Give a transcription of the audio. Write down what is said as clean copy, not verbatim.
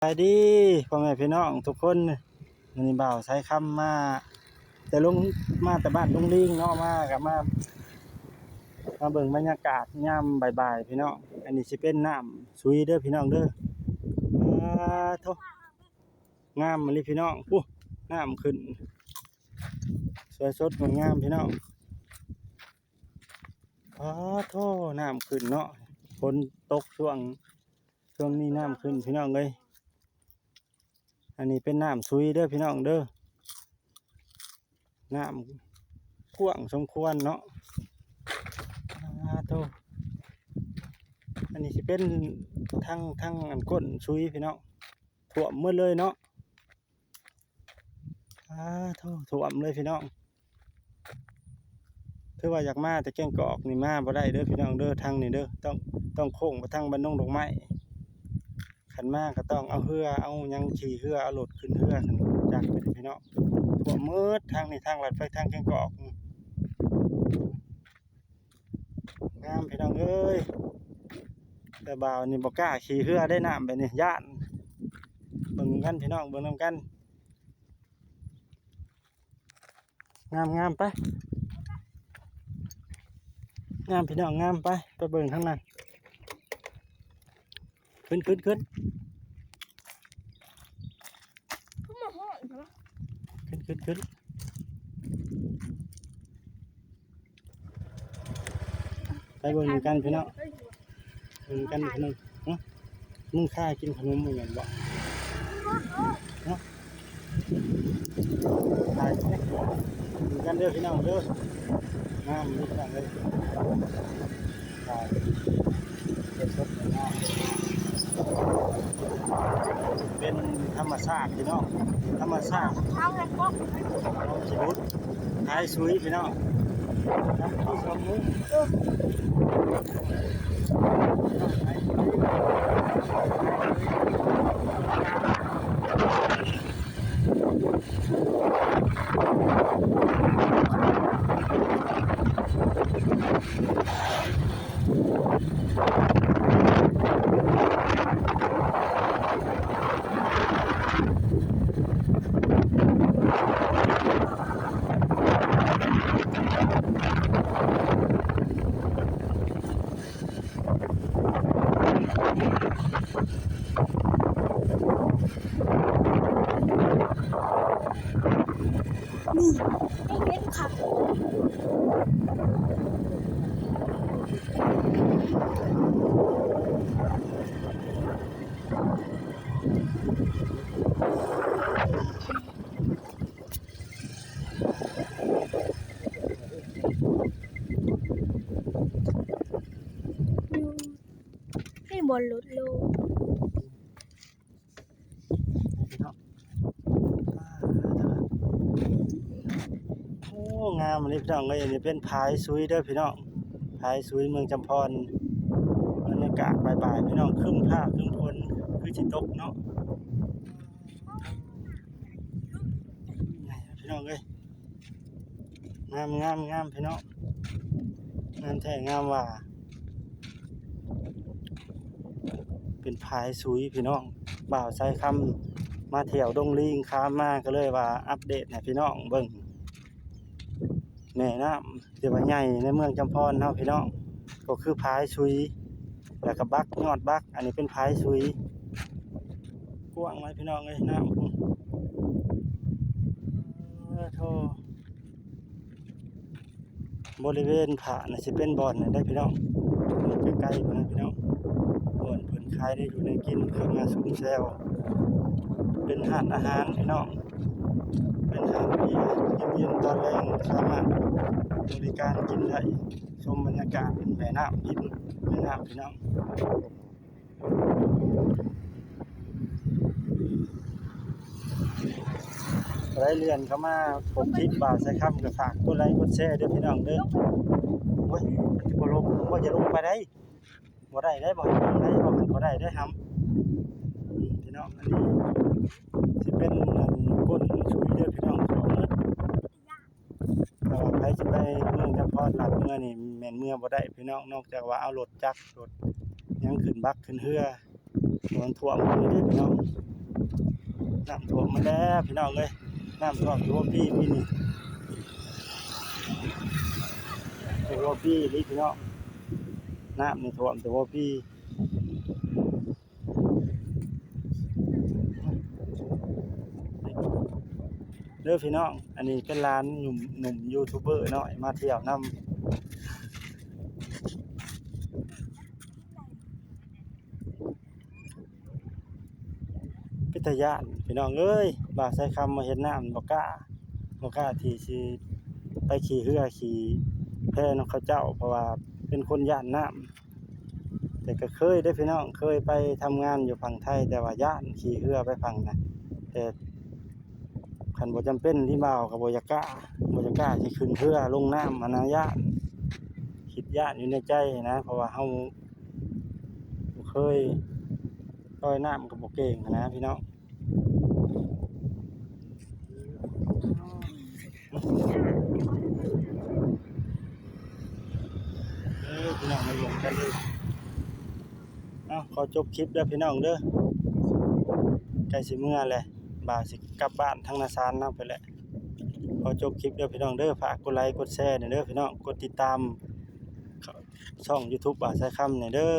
สวัสดีพ่อแม่พี่น้องทุกคนมื้อนี้บ่าวใช้คำมาแต่ลงมาแต่บ้านลุงลิงเนาะมากับมาเบิ่งบรรยากาศยามบ่ายๆพี่น้องอันนี้สิเป็นน้ำซุยเด้อพี่น้องเด้อโธ่งามมาเลยพี่น้องน้ำขึ้นสวยสดงดงามพี่น้องโธ่น้ำขึ้นเนาะฝนตกช่วงนี้น้ำขึ้นพี่น้องเอ้ยอันนี้เป็นน้ำซุยเด้อพี่น้องเด้อน้ำกว้างสมควรเนาะโธ่อันนี้สิเป็นทั้งอันก้นซุยพี่น้องท่วมหมดเลยเนาะโธ่ท่วมเลยพี่น้องถือว่าอยากมาแต่แก่งกอกนี่มาบ่ได้เด้อพี่น้องเด้อทางนี่เด้อต้องโค้งไปทางบ้านนงดอกไม้ขันมาก็ต้องเอาเรือเอายังขี่เรือเอารถขึ้นเรือขึ้นจากไปพี่น้องท่วมหมดทางนี่ทางลัดไปทางแก่งกอกงามพี่น้องเอ้ยแต่บ่าวนี่บ่กล้าขี่เรือได้น้ำไปนี่ย่านเบิ่งกันพี่น้องเบิ่งนำกันงามไปงามพี่น้องงามไปเบิ่งข้างในขึ้นขึ้นมาห้องใช่ไหมขึ้นไปเบิ่งกันพี่น้องเบิ่งกันพี่น้องมึงค่ากินขนมเหมือนบ่เนาะถ่ายกันเด้อพี่น้องเด้องามนี่จังเลยถ่ายสดๆงามเป็นธรรมชาติพี่น้องธรรมชาติทางไหนก็น้องชีวิตท้ายซุยพี่น้องน้ำที่สองมือนี่ไม่เห็นค่ะให้บอลลดลงงามอันนี้พี่น้องเอ้ยอันนี้เป็นพายซุยเด้อพี่น้องพายซุยเมืองจำพรบรรยากาศบ่ายๆพี่น้องครึ้มฟ้าครึ้มฝนคือสิตกเนาะพี่น้องเอ้ยงามพี่น้องงามแท้งามว่าเป็นพายซุยพี่น้องบ่าวใช้คำมาเที่ยวดงลิงค้ามาก็เลยว่าอัปเดตให้พี่น้องเบิ่งแม่น้ำที่ว่าใหญ่ในเมืองจำพรเฮาพี่น้องก็คือพายซุยแล้วก็บักยอดบักอันนี้เป็นพายซุยกว้างไว้พี่น้องเอ้ยน้ำโธ่บริเวณผาน่ะสิเป็นบ่อนได้พี่น้องใกล้ๆพุ่นนะพี่น้องบ่อนเพิ่นขายได้อยู่ในกินเครื่องมาซุ่มแซวเป็นร้านอาหารพี่น้องเป็นร้านเบียร์เย็นๆตอนแลงสามารถบริการกินได้ชมบรรยากาศแม่น้ำยิ้มแม่น้ำพี่น้องรายเรือนเข้ามาผมคลิปบ่าวใช้คำกับฝากกดไลค์กดแชร์ด้วยพี่น้องเด้อโอ้ยมันจะบ่ลงบ่จะลงไปได้บ่ได้บ่ได้บ่ได้ได้ครับพี่น้องอันนี้สิเป็นก้นซุยเด้อพี่น้องของเด้อก็ใครสิไปเมืองจำพรหลับเมื่อนี่แม่นเมื่อบ่ได้พี่น้องนอกจากว่าเอารถจักรรถยังขึ้นบักขึ้นเรือโดนท่วมอยู่เด้อพี่น้อง น้ำท่วมมาแล้วพี่น้องเอ้ยน้ำท่วมตัวพี่นี่ตัวพี่นี่พี่น้องน้ำนี่ท่วมตัวพี่เด้อพี่น้องอันนี้เป็นร้านหนุ่มยูทูบเบอร์น้อยมาเที่ยวนำพิทยานพี่น้องเอ้ยบ่าวใส่คำมาเห็นน้ำบ่กล้าที่สิไปขี่เรือขี่แพนำเขาเจ้าเพราะว่าเป็นคนย่านน้ำแต่ก็เคยได้อพี่น้องเคยไปทำงานอยู่ฝั่งไทยแต่ว่าย่านขี่เรือไปฝั่งนะแต่คันบ่จำเป็นที่บ่าวก็บ่อยากกล้าสิขึ้นเรือลงน้ำอันนะย่านคิดย่านอยู่ในใจนะเพราะว่าเฮาบ่เคยลอยน้ำก็บ่เก่งนะพี่น้องพี่น้องมาลงกันเลยขอจบคลิปเด้อพี่น้องเด้อใกล้สิเมื่อแหละบ่าวสิกลับบ้านทางนาซานนำไปแหละขอจบคลิปเด้อพี่น้องเด้อฝากกดไลค์กดแชร์หน่อยเด้อพี่น้องกดติดตามช่อง YouTube บ่าวใส่คำหน่อยเด้อ